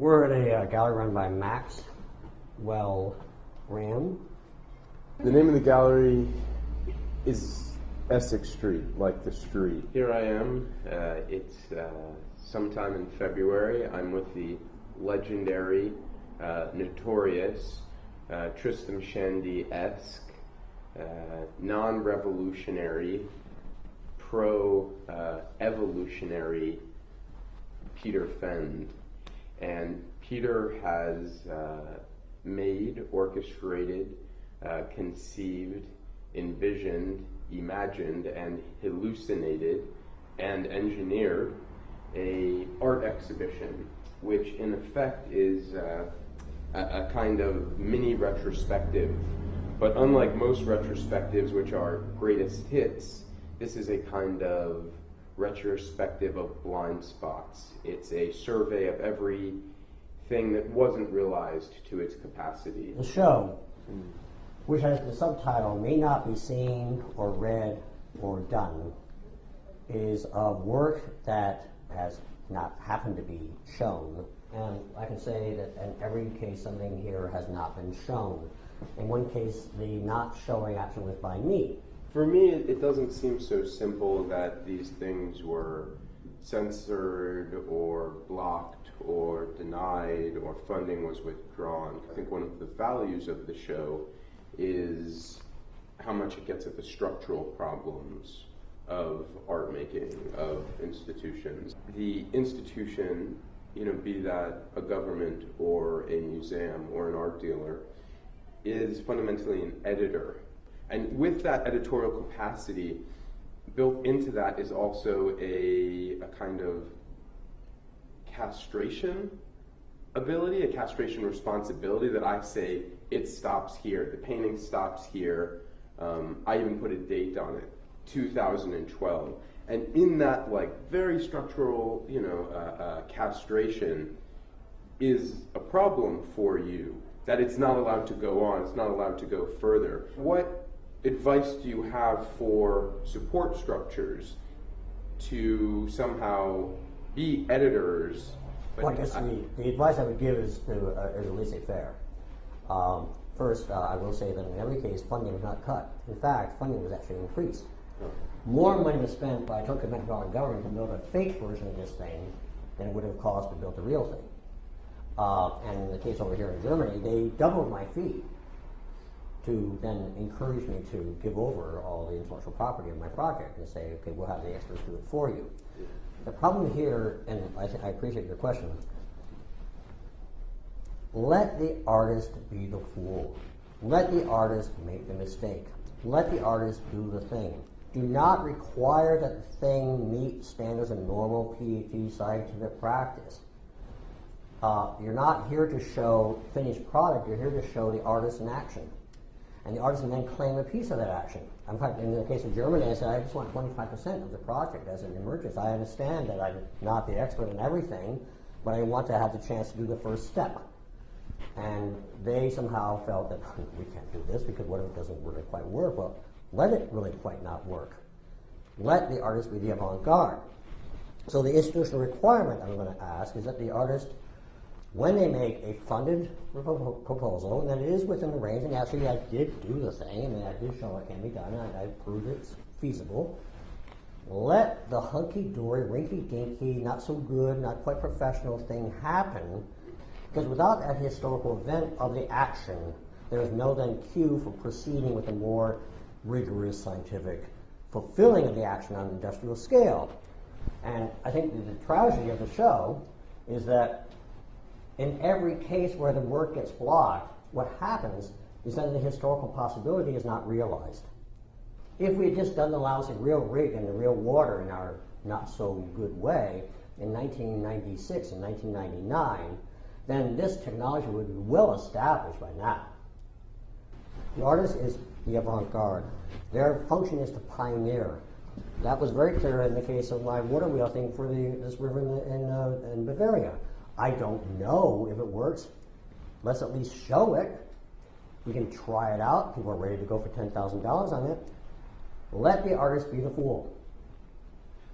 We're at a gallery run by Maxwell. The name of the gallery is Essex Street, like the street. Here I am. It's sometime in February. I'm with the legendary, notorious, Tristram Shandy-esque, non-revolutionary, pro-evolutionary Peter Fend. And Peter has made, orchestrated, conceived, envisioned, imagined, and hallucinated, and engineered a art exhibition, which in effect is a kind of mini retrospective. But unlike most retrospectives, which are greatest hits, this is a kind of retrospective of blind spots. It's a survey of everything that wasn't realized to its capacity. The show, which has the subtitle May Not Be Seen or Read or Done, is a work that has not happened to be shown. And I can say that in every case something here has not been shown. In one case, the not showing action was by me. For me, it doesn't seem so simple that these things were censored or blocked or denied or funding was withdrawn. I think one of the values of the show is how much it gets at the structural problems of art making, of institutions. The institution, be that a government or a museum or an art dealer, is fundamentally an editor. And with that editorial capacity, built into that is also a kind of castration ability, a castration responsibility that I say it stops here. The painting stops here. I even put a date on it, 2012. And in that very structural, castration is a problem for you, that it's not allowed to go on, it's not allowed to go further. What advice do you have for support structures to somehow be editors? Well, I guess the advice I would give is laissez-faire. First, I will say that in every case, funding was not cut. In fact, funding was actually increased. More money was spent by the Metropolitan government to build a fake version of this thing than it would have cost to build the real thing. And in the case over here in Germany, they doubled my fee to then encourage me to give over all the intellectual property of my project and say, okay, we'll have the experts do it for you. The problem here, and I appreciate your question, let the artist be the fool. Let the artist make the mistake. Let the artist do the thing. Do not require that the thing meet standards of normal PhD scientific practice. You're not here to show finished product, you're here to show the artist in action. And the artist can then claim a piece of that action. In fact, in the case of Germany, I said, I just want 25% of the project as it emerges. I understand that I'm not the expert in everything, but I want to have the chance to do the first step. And they somehow felt that we can't do this because what if it doesn't really quite work? Well, let it really quite not work. Let the artist be the avant-garde. So the institutional requirement I'm going to ask is that the artist, when they make a funded proposal, and that it is within the range, and actually I did do the thing, and I did show it can be done, and I proved it's feasible, let the hunky-dory, rinky-dinky, not so good, not quite professional thing happen, because without that historical event of the action, there is no then cue for proceeding with a more rigorous scientific fulfilling of the action on an industrial scale. And I think the tragedy of the show is that in every case where the work gets blocked, what happens is that the historical possibility is not realized. If we had just done the lousy real rig and the real water in our not so good way in 1996 and 1999, then this technology would be well established by now. The artist is the avant-garde. Their function is to pioneer. That was very clear in the case of my water wheel thing for this river in Bavaria. I don't know if it works. Let's at least show it. We can try it out. People are ready to go for $10,000 on it. Let the artist be the fool.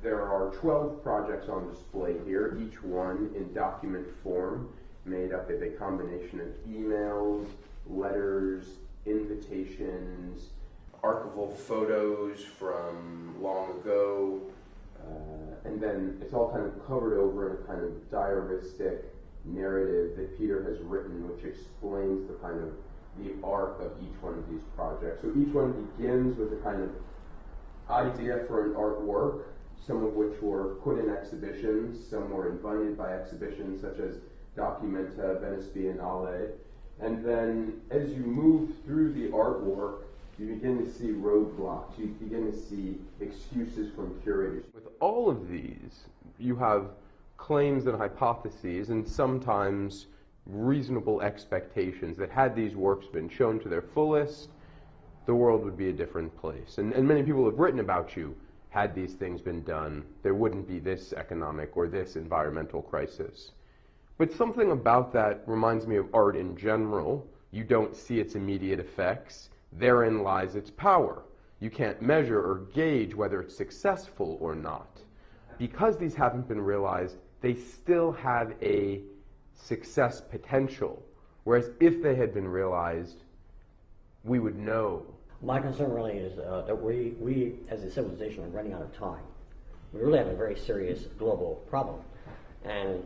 There are 12 projects on display here, each one in document form. made up of a combination of emails, letters, invitations, archival photos from long ago, and then it's all kind of covered over in a kind of diaristic narrative that Peter has written, which explains the kind of the arc of each one of these projects. So each one begins with a kind of idea for an artwork, some of which were put in exhibitions, some were invited by exhibitions such as Documenta, Venice Biennale, and then as you move through the artwork, you begin to see roadblocks, you begin to see excuses from curators. With all of these, you have claims and hypotheses, and sometimes reasonable expectations that had these works been shown to their fullest, the world would be a different place. And many people have written about you, had these things been done, there wouldn't be this economic or this environmental crisis. But something about that reminds me of art in general. You don't see its immediate effects. Therein lies its power. You can't measure or gauge whether it's successful or not. Because these haven't been realized, they still have a success potential. Whereas if they had been realized, we would know. My concern really is that we as a civilization are running out of time. We really have a very serious global problem. And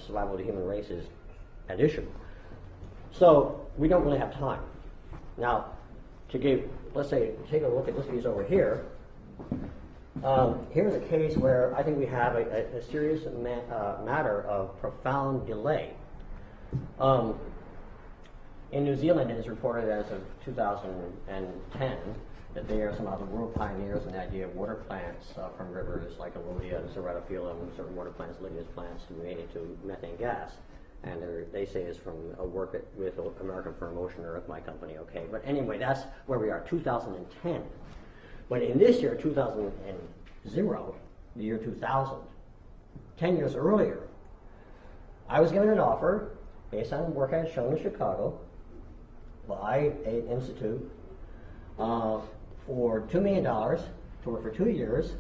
survival of the human race is an issue. So we don't really have time. Now, to give, let's say, take a look at this piece over here. Here's a case where I think we have a serious matter of profound delay. In New Zealand, it is reported as of 2010 that they are somehow the world pioneers in the idea of water plants from rivers like Alodia and Ceratophyllum, and certain water plants, ligneous plants, to be made into methane gas. And they say it's from a work with American Firm Ocean Earth, my company, okay. But anyway, that's where we are, 2010. But in this year, 2000, the year 2000, 10 years earlier, I was given an offer based on work I had shown in Chicago by an institute for $2 million to work for 2 years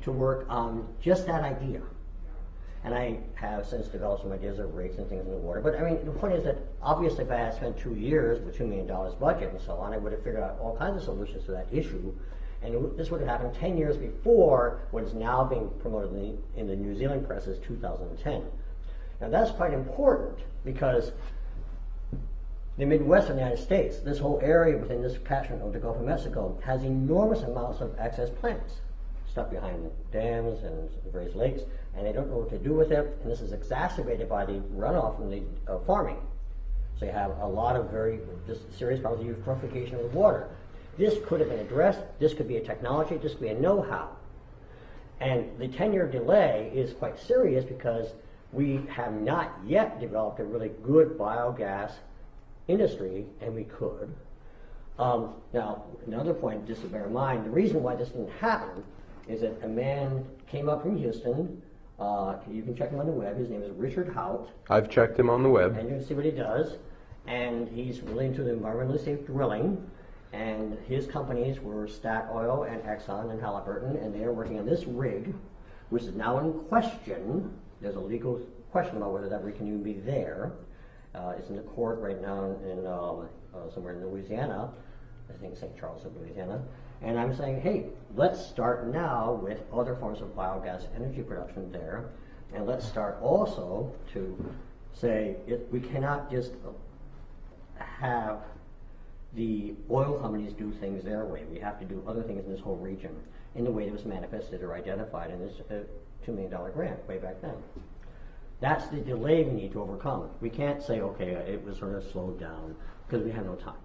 to work on just that idea. And I have since developed some ideas of rigs and things in the water. But I mean, the point is that obviously if I had spent 2 years with $2 million budget and so on, I would have figured out all kinds of solutions to that issue. And this would have happened 10 years before what is now being promoted in the New Zealand press as 2010. Now that's quite important because the Midwestern United States, this whole area within this catchment of the Gulf of Mexico, has enormous amounts of excess plants stuck behind dams and various lakes, and they don't know what to do with it, and this is exacerbated by the runoff from the farming. So you have a lot of very serious problems with eutrophication of the water. This could have been addressed. This could be a technology. This could be a know-how. And the 10-year delay is quite serious because we have not yet developed a really good biogas industry, and we could. Now, another point just to bear in mind, the reason why this didn't happen is that a man came up from Houston. You can check him on the web. His name is Richard Hout. I've checked him on the web. And you can see what he does. And he's really into the environmentally safe drilling. And his companies were Statoil and Exxon and Halliburton, and they are working on this rig, which is now in question. There's a legal question about whether that rig can even be there. It's in the court right now in somewhere in Louisiana, I think St. Charles of Louisiana. And I'm saying, hey, let's start now with other forms of biogas energy production there, and let's start also to say we cannot just have the oil companies do things their way. We have to do other things in this whole region in the way that was manifested or identified in this $2 million grant way back then. That's the delay we need to overcome. We can't say, okay, it was sort of slowed down because we have no time.